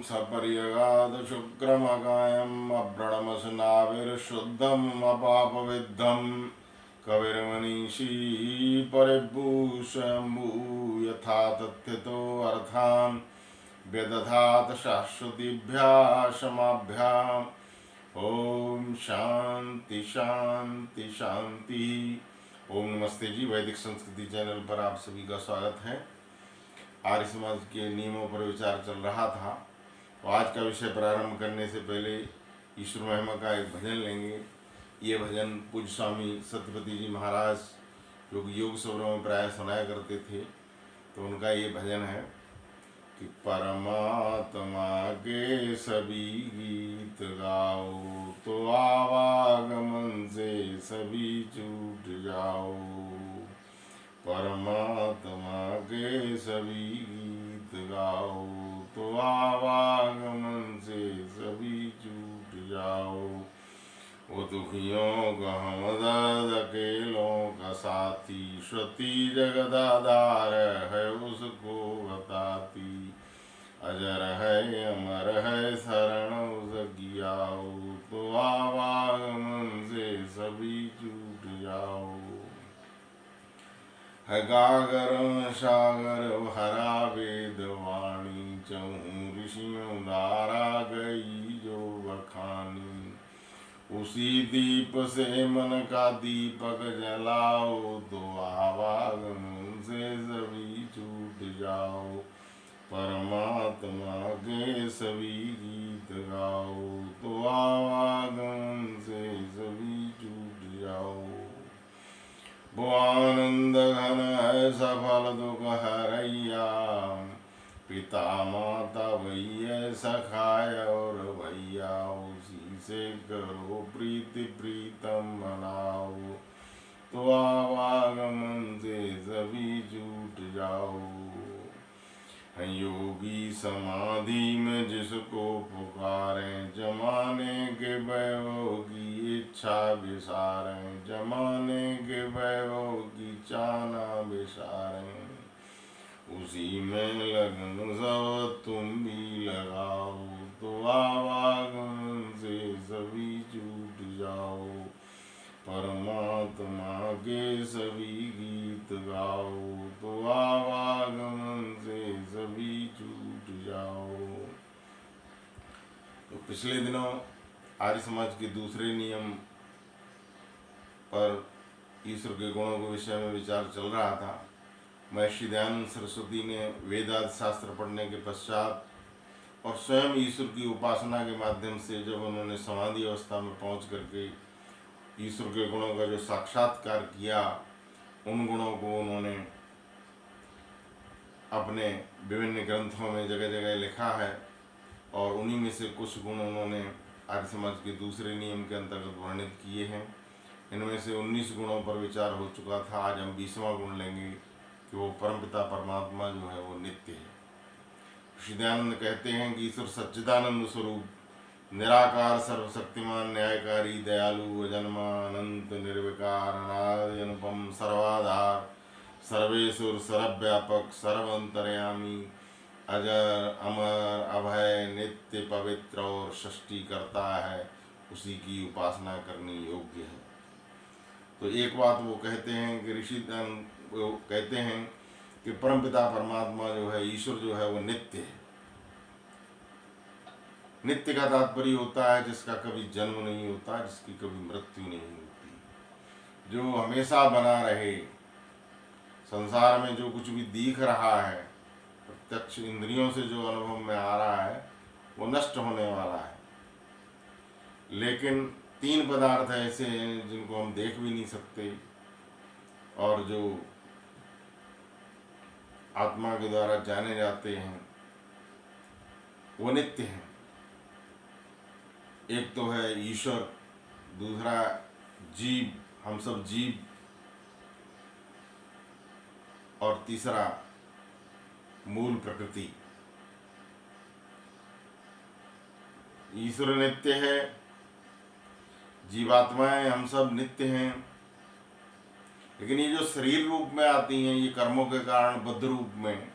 सपर्यगाद शुक्रमकायम् अव्रणमसनाविर्शुद्धम् अपापविद्धम् कविर्मनीषी परिभूषम्भू यथा तथ्यतो अर्थान् व्यदधात शाश्वतीभ्याशमाभ्याम्। ओम शांति शांति शांति। ओम नमस्ते जी। वैदिक संस्कृति चैनल पर आप सभी का स्वागत है। आर्य समाज के नियमों पर विचार चल रहा था, तो आज का विषय प्रारंभ करने से पहले ईश्वर महिमा का एक भजन लेंगे। ये भजन पूज्य स्वामी सत्यपति जी महाराज जो कि योग सभाओं में प्राय सुनाया करते थे, तो उनका ये भजन है कि परमात्मा के सभी गीत गाओ तो आवागमन से सभी छूट जाओ। परमात्मा के सभी गीत गाओ तो आवागमन से सभी छूट जाओ। वो दुखियों का हमदर्द अकेलों का साथी, श्रुति जगदाधार है उसको बताती। अजर है अमर है शरण उसकी आओ तो आवागमन से सभी छूट जाओ। है गागर सागर हरा वेद वाणी, चहूँ ऋषियों द्वारा गई जो बखानी। उसी दीप से मन का दीपक जलाओ तो आवागमन से सभी छूट जाओ। परमात्मा के सभी गीत गाओ तो आवागमन से सभी छूट जाओ। वो आनंद घन है सफल दुख हरैया, पिता माता भैया सखाय और भैया। उसी से करो प्रीति प्रीतम मनाओ तो आवागमन से सभी छूट जाओ। है योगी समाधि में जिसको पुकारें, जमाने के वैभव की इच्छा विसारें। जमाने के वैभव की चाना विसारें। उसी में लगन सब तुम भी लगाओ तो आवागमन से सभी छूट जाओ। परमात्मा के सभी गीत गाओ तो आवागमन से सभी छूट जाओ। तो पिछले दिनों आर्य समाज के दूसरे नियम पर ईश्वर के गुणों के विषय में विचार चल रहा था। महर्षि दयानंद सरस्वती ने वेदांत शास्त्र पढ़ने के पश्चात और स्वयं ईश्वर की उपासना के माध्यम से जब उन्होंने समाधि अवस्था में पहुंच करके ईश्वर के गुणों का जो साक्षात्कार किया, उन गुणों को उन्होंने अपने विभिन्न ग्रंथों में जगह जगह लिखा है और उन्हीं में से कुछ गुण उन्होंने आर्य समाज के दूसरे नियम के अंतर्गत वर्णित किए हैं। इनमें से 19 गुणों पर विचार हो चुका था। आज हम 20वां गुण लेंगे कि वो परमपिता परमात्मा जो है वो नित्य है। श्री दयानंद कहते हैं कि ईश्वर सच्चिदानंद स्वरूप, निराकार, सर्वशक्तिमान, न्यायकारी, दयालु, अजन्मा, अनंत, निर्विकार, अनादि, अनुपम, सर्वाधार, सर्वेश्वर, सर्वव्यापक, सर्वंतर्यामी, अजर, अमर, अभय, नित्य, पवित्र और सृष्टि करता है। उसी की उपासना करनी योग्य है। तो एक बात वो कहते हैं कि ऋषि वो कहते हैं कि परमपिता परमात्मा जो है, ईश्वर जो है वो नित्य है। नित्य का तात्पर्य होता है जिसका कभी जन्म नहीं होता, जिसकी कभी मृत्यु नहीं होती, जो हमेशा बना रहे। संसार में जो कुछ भी दिख रहा है, प्रत्यक्ष इंद्रियों से जो अनुभव में आ रहा है, वो नष्ट होने वाला है। लेकिन 3 पदार्थ ऐसे हैं जिनको हम देख भी नहीं सकते और जो आत्मा के द्वारा जाने जाते हैं, वो नित्य हैं। एक तो है ईश्वर, दूसरा जीव, हम सब जीव, और तीसरा मूल प्रकृति। ईश्वर नित्य है, जीवात्माएं हम सब नित्य हैं। लेकिन ये जो शरीर रूप में आती हैं, ये कर्मों के कारण बद्ध रूप में,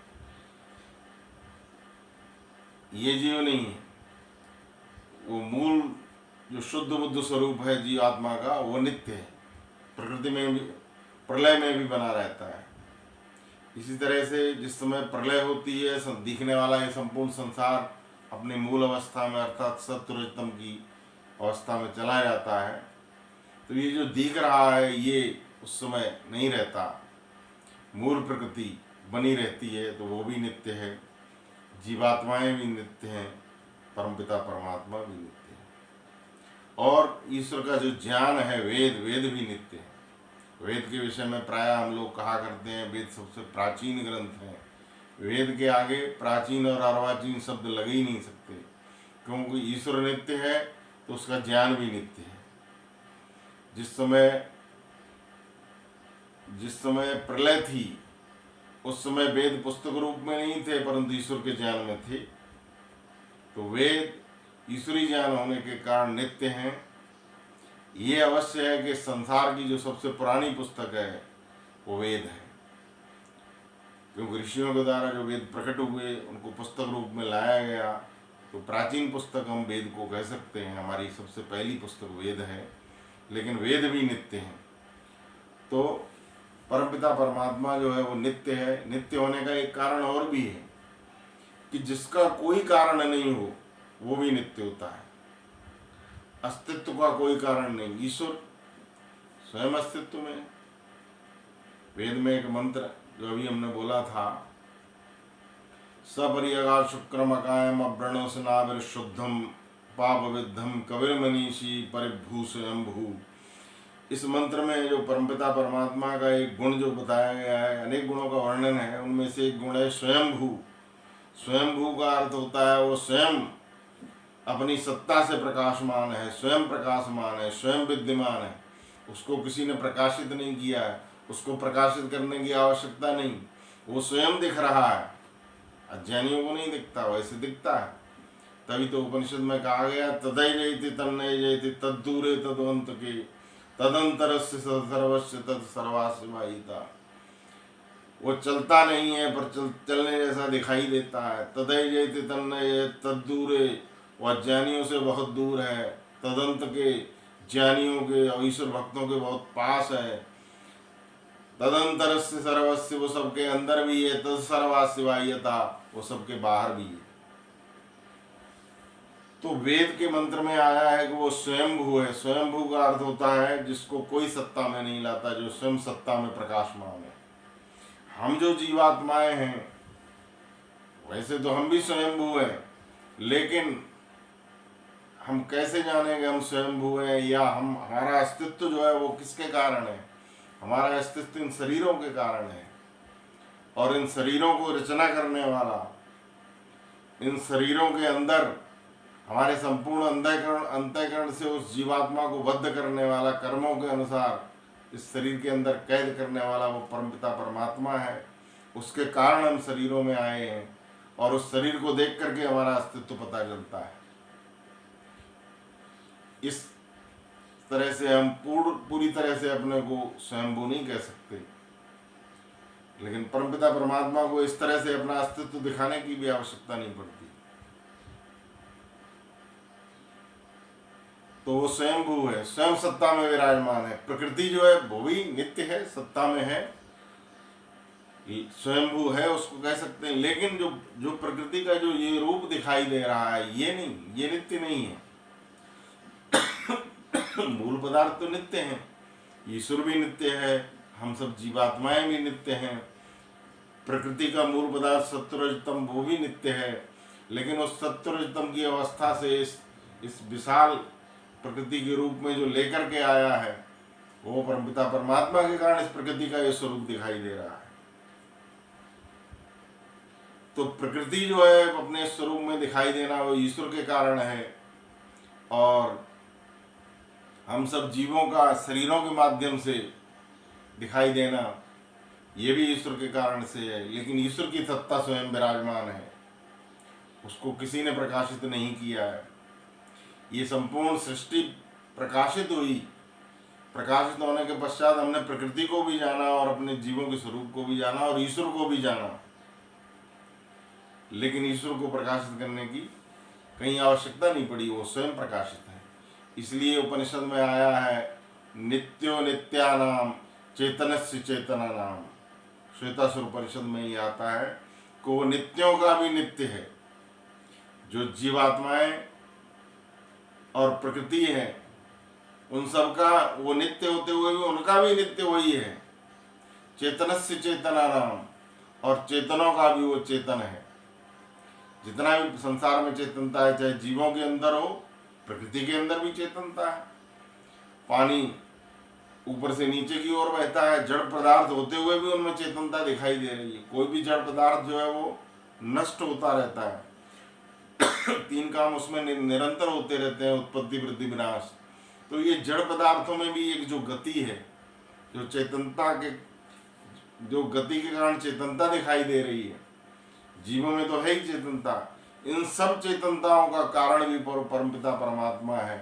ये जीव नहीं है। वो मूल जो शुद्ध बुद्ध स्वरूप है जीवात्मा का, वो नित्य है, प्रकृति में भी, प्रलय में भी बना रहता है। इसी तरह से जिस समय प्रलय होती है, दिखने वाला ये संपूर्ण संसार अपनी मूल अवस्था में अर्थात सत्वरजतम की अवस्था में चला जाता है, तो ये जो दिख रहा है ये उस समय नहीं रहता, मूल प्रकृति बनी रहती है, तो वो भी नित्य है, जीवात्माएं भी नित्य हैं, परमपिता परमात्मा भी नित्य है। और ईश्वर का जो ज्ञान है, वेद, वेद भी नित्य है। वेद के विषय में प्रायः हम लोग कहा करते हैं वेद सबसे प्राचीन ग्रंथ है। वेद के आगे प्राचीन और अर्वाचीन शब्द लग ही नहीं सकते, क्योंकि ईश्वर नित्य है तो उसका ज्ञान भी नित्य है। जिस समय प्रलय थी उस समय वेद पुस्तक रूप में नहीं थे, परंतु ईश्वर के ज्ञान में थे। तो वेद ईश्वरी ज्ञान होने के कारण नित्य हैं। ये अवश्य है कि संसार की जो सबसे पुरानी पुस्तक है वो वेद है, क्योंकि ऋषियों के द्वारा जो वेद प्रकट हुए उनको पुस्तक रूप में लाया गया, तो प्राचीन पुस्तक हम वेद को कह सकते हैं। हमारी सबसे पहली पुस्तक वेद है, लेकिन वेद भी नित्य हैं। तो परमपिता परमात्मा जो है वो नित्य है। नित्य होने का एक कारण और भी है कि जिसका कोई कारण नहीं हो वो भी नित्य होता है। अस्तित्व का कोई कारण नहीं, ईश्वर स्वयं अस्तित्व में। वेद में एक मंत्र जो अभी हमने बोला था, सपरियगा शुक्रमकायम अव्रणोसनाविर शुद्धम पाप विद्धम कविर मनीषी परिभू स्वयंभू। इस मंत्र में जो परमपिता परमात्मा का एक गुण जो बताया गया है, अनेक गुणों का वर्णन है, उनमें से एक गुण है स्वयंभू। स्वयंभू का अर्थ होता है वो स्वयं अपनी सत्ता से प्रकाशमान है, स्वयं प्रकाशमान है, स्वयं विद्यमान है। उसको किसी ने प्रकाशित नहीं किया है, उसको प्रकाशित करने की आवश्यकता नहीं, वो स्वयं दिख रहा है। अज्ञानियों को नहीं दिखता, वैसे दिखता है। तभी तो उपनिषद में कहा गया तदै जयति तन्नय जयति तद्दूरे तद्वंत के तदंतरस्य सर्वस्य तत् सर्वास्य वाहिता। वो चलता नहीं है पर चलने जैसा दिखाई देता है। तदै जयति तन्नय तद्दूरे, वो अज्ञानियों से बहुत दूर है, तदंत के ज्ञानियों के और ईश्वर भक्तों के बहुत पास है। तदंतरस्य सर्वस्य, वो सबके अंदर भी है, तद सर्वास्य वाह्यता, वो सबके बाहर भी है। तो वेद के मंत्र में आया है कि वो स्वयंभू है। स्वयंभू का अर्थ होता है जिसको कोई सत्ता में नहीं लाता, जो स्वयं सत्ता में प्रकाशमान है। हम जो जीवात्माएं हैं वैसे तो हम भी स्वयंभू हैं, लेकिन हम कैसे जानेंगे हम स्वयंभू हैं, या हमारा अस्तित्व जो है वो किसके कारण है? हमारा अस्तित्व इन शरीरों के कारण है, और इन शरीरों को रचना करने वाला, इन शरीरों के अंदर हमारे संपूर्ण अंतःकरण से उस जीवात्मा को बद्ध करने वाला, कर्मों के अनुसार इस शरीर के अंदर कैद करने वाला वो परमपिता परमात्मा है। उसके कारण हम शरीरों में आए हैं, और उस शरीर को देख करके हमारा अस्तित्व पता चलता है। इस तरह से हम पूरी तरह से अपने को स्वयंभू नहीं कह सकते, लेकिन परमपिता परमात्मा को इस तरह से अपना अस्तित्व दिखाने की भी आवश्यकता नहीं पड़ती। तो वो स्वयंभू है, स्वयं सत्ता में विराजमान है। प्रकृति जो है वो भी नित्य है, सत्ता में है, स्वयंभू है उसको कह सकते हैं। लेकिन जो प्रकृति का जो ये रूप दिखाई दे रहा है ये नहीं, ये नित्य नहीं है। मूल पदार्थ तो नित्य हैं, ईश्वर भी नित्य है, हम सब जीवात्माएं भी नित्य हैं। प्रकृति का मूल पदार्थ सत्वरजतम वो भी नित्य है, लेकिन उस सत्वरजतम की अवस्था से इस विशाल प्रकृति के रूप में जो लेकर के आया है वो परमपिता परमात्मा के कारण इस प्रकृति का ये स्वरूप दिखाई दे रहा है। तो प्रकृति जो है अपने स्वरूप में दिखाई देना वो ईश्वर के कारण है, और हम सब जीवों का शरीरों के माध्यम से दिखाई देना ये भी ईश्वर के कारण से है। लेकिन ईश्वर की सत्ता स्वयं विराजमान है, उसको किसी ने प्रकाशित नहीं किया है। ये संपूर्ण सृष्टि प्रकाशित हुई, प्रकाशित होने के पश्चात हमने प्रकृति को भी जाना और अपने जीवों के स्वरूप को भी जाना और ईश्वर को भी जाना। लेकिन ईश्वर को प्रकाशित करने की कहीं आवश्यकता नहीं पड़ी, वो स्वयं प्रकाशित है। इसलिए उपनिषद में आया है नित्यो नित्यानाम चेतनस्य चेतना नाम। श्वेतासुर उपनिषद में ही आता है कि वो नित्यों का भी नित्य है। जो जीवात्माएं और प्रकृति है उन सब का वो नित्य होते हुए भी उनका भी नित्य वही है। चेतनस्य चेतना नाम, और चेतनों का भी वो चेतन है। जितना भी संसार में चेतनता है, चाहे जीवों के अंदर हो, प्रकृति के अंदर भी चेतनता है। पानी ऊपर से नीचे की ओर बहता है, जड़ पदार्थ होते हुए भी उनमें चेतनता दिखाई दे रही है। कोई भी जड़ पदार्थ जो है वो नष्ट होता रहता है। तीन काम उसमें निरंतर होते रहते हैं, उत्पत्ति वृद्धि विनाश। तो ये जड़ पदार्थों में भी एक जो गति है, जो चेतनता के, जो गति के कारण चेतनता दिखाई दे रही है, जीवों में तो है ही चेतनता। इन सब चेतनताओं का कारण भी परमपिता परमात्मा है।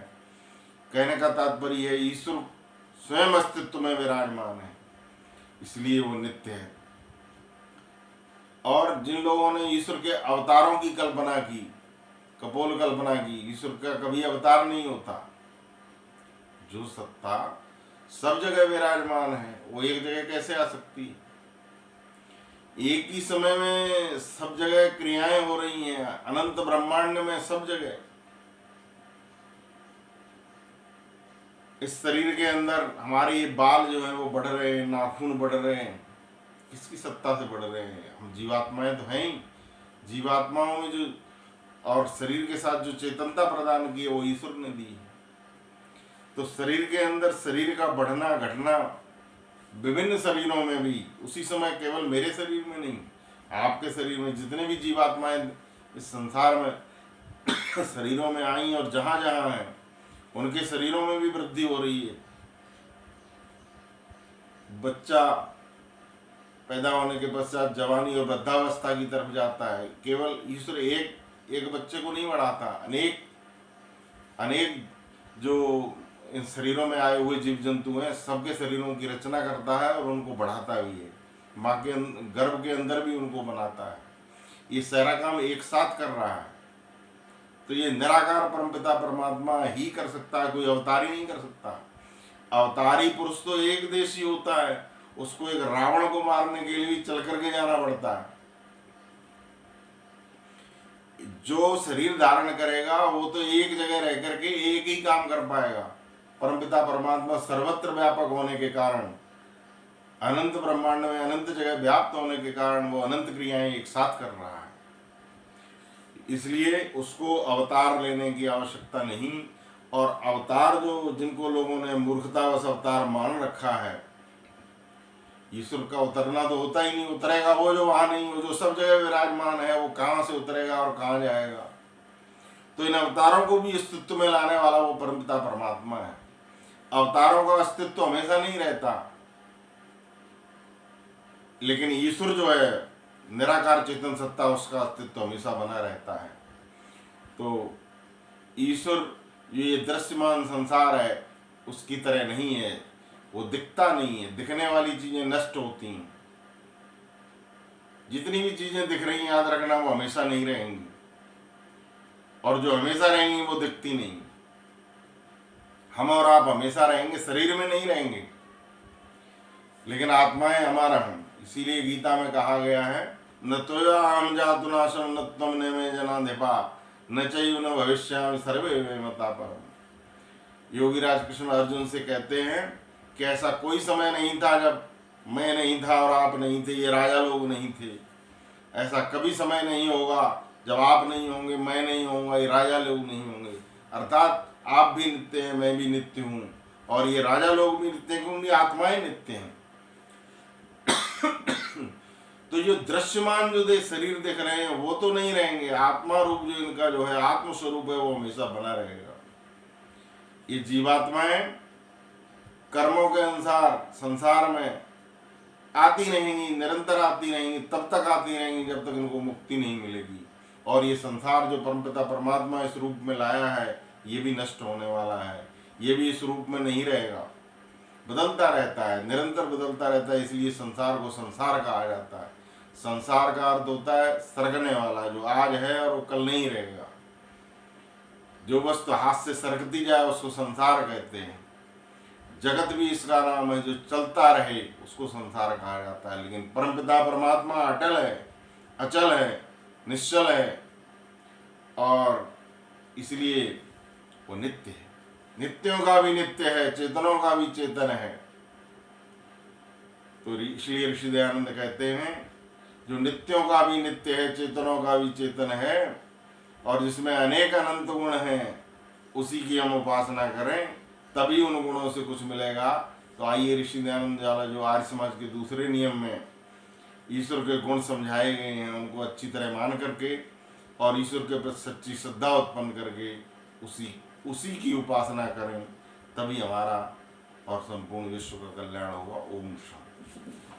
कहने का तात्पर्य है ईश्वर स्वयं अस्तित्व में विराजमान है, इसलिए वो नित्य है। और जिन लोगों ने ईश्वर के अवतारों की कल्पना की, कपोल कल्पना की, ईश्वर का कभी अवतार नहीं होता। जो सत्ता सब जगह विराजमान है वो एक जगह कैसे आ सकती है? एक ही समय में सब जगह क्रियाएं हो रही हैं, अनंत ब्रह्मांड में सब जगह। इस शरीर के अंदर हमारे ये बाल जो है वो बढ़ रहे हैं, नाखून बढ़ रहे हैं, किसकी सत्ता से बढ़ रहे हैं? हम जीवात्माएं तो हैं ही। जीवात्माओं में जो और शरीर के साथ जो चेतनता प्रदान की है वो ईश्वर ने दी है। तो शरीर के अंदर शरीर का बढ़ना घटना विभिन्न शरीरों में भी उसी समय, केवल मेरे शरीर में नहीं, आपके शरीर में जितने भी जीवात्माएं इस संसार में शरीरों में आई और जहां जहां हैं उनके शरीरों में भी वृद्धि हो रही है। बच्चा पैदा होने के पश्चात जवानी और वृद्धावस्था की तरफ जाता है। केवल ईश्वर एक बच्चे को नहीं बढ़ाता, अनेक जो इन शरीरों में आए हुए जीव जंतु हैं सबके शरीरों की रचना करता है और उनको बढ़ाता भी है। माँ के गर्भ के अंदर भी उनको बनाता है। ये सारा काम एक साथ कर रहा है। तो ये निराकार परमपिता परमात्मा ही कर सकता है, कोई अवतारी नहीं कर सकता। अवतारी पुरुष तो एक देशी होता है, उसको एक रावण को मारने के लिए भी चल करके जाना पड़ता है। जो शरीर धारण करेगा वो तो एक जगह रह करके एक ही काम कर पाएगा। परमपिता परमात्मा सर्वत्र व्यापक होने के कारण, अनंत ब्रह्मांड में अनंत जगह व्याप्त होने के कारण वो अनंत क्रियाएं एक साथ कर रहा है। इसलिए उसको अवतार लेने की आवश्यकता नहीं। और अवतार जो जिनको लोगों ने मूर्खतावश अवतार मान रखा है, ईश्वर का उतरना तो होता ही नहीं। उतरेगा वो जो वहां नहीं, वो जो सब जगह विराजमान है, वो कहाँ से उतरेगा और कहाँ जाएगा? तो इन अवतारों को भी अस्तित्व में लाने वाला वो परमपिता परमात्मा है। अवतारों का अस्तित्व हमेशा नहीं रहता, लेकिन ईश्वर जो है निराकार चेतन सत्ता, उसका अस्तित्व हमेशा बना रहता है। तो ईश्वर ये दृश्यमान संसार है उसकी तरह नहीं है, वो दिखता नहीं है। दिखने वाली चीजें नष्ट होती हैं। जितनी भी चीजें दिख रही हैं याद रखना वो हमेशा नहीं रहेंगी, और जो हमेशा रहेंगी वो दिखती नहीं। हम और आप हमेशा रहेंगे, शरीर में नहीं रहेंगे, लेकिन आत्माएं हमारा हैं। इसीलिए गीता में कहा गया है न त्वया अहं जातु नाशं न त्वं नेमे जनाधिपा न चैव न भविष्यामि सर्वे मता परम। योगीराज कृष्ण अर्जुन से कहते हैं कि ऐसा कोई समय नहीं था जब मैं नहीं था और आप नहीं थे, ये राजा लोग नहीं थे। ऐसा कभी समय नहीं होगा जब आप नहीं होंगे, मैं नहीं होऊंगा, ये राजा लोग नहीं होंगे। अर्थात आप भी नित्य हैं, मैं भी नित्य हूँ, और ये राजा लोग भी नित्य हैं क्योंकि आत्माएं नित्य हैं। तो जो दृश्यमान जो शरीर दिख रहे हैं वो तो नहीं रहेंगे, आत्मा रूप जो इनका जो है आत्म स्वरूप है वो हमेशा बना रहेगा। ये जीवात्माएं कर्मों के अनुसार संसार में आती रहेंगी, निरंतर आती रहेंगी, तब तक आती रहेंगी जब तक इनको मुक्ति नहीं मिलेगी। और ये संसार जो परमपिता परमात्मा इस रूप में लाया है ये भी नष्ट होने वाला है, ये भी इस रूप में नहीं रहेगा, बदलता रहता है, निरंतर बदलता रहता है। इसलिए संसार को संसार कहा जाता है। संसार का अर्थ होता है सरगने वाला, जो आज है और वो कल नहीं रहेगा। जो वस्तु हाथ से सरकती जाए उसको संसार कहते हैं। जगत भी इसका नाम है, जो चलता रहे उसको संसार कहा जाता है। लेकिन परमपिता परमात्मा अटल है, अचल है, निश्चल है, और इसलिए वो नित्य है। नित्यों का भी नित्य है, चेतनों का भी चेतन है। तो इसलिए ऋषि दयानंद कहते हैं, जो नित्यों का भी नित्य है, चेतनों का भी चेतन है, और जिसमें अनेक अनंत गुण हैं, उसी की हम उपासना करें, तभी उन गुणों से कुछ मिलेगा। तो आइए ऋषि दयानंद वाला जो आर्य समाज के दूसरे नियम में ईश्वर के गुण समझाए गए हैं, उनको अच्छी तरह मान करके और ईश्वर के प्रति सच्ची श्रद्धा उत्पन्न करके उसी की उपासना करें, तभी हमारा और संपूर्ण विश्व का कल्याण होगा। ओम शांति।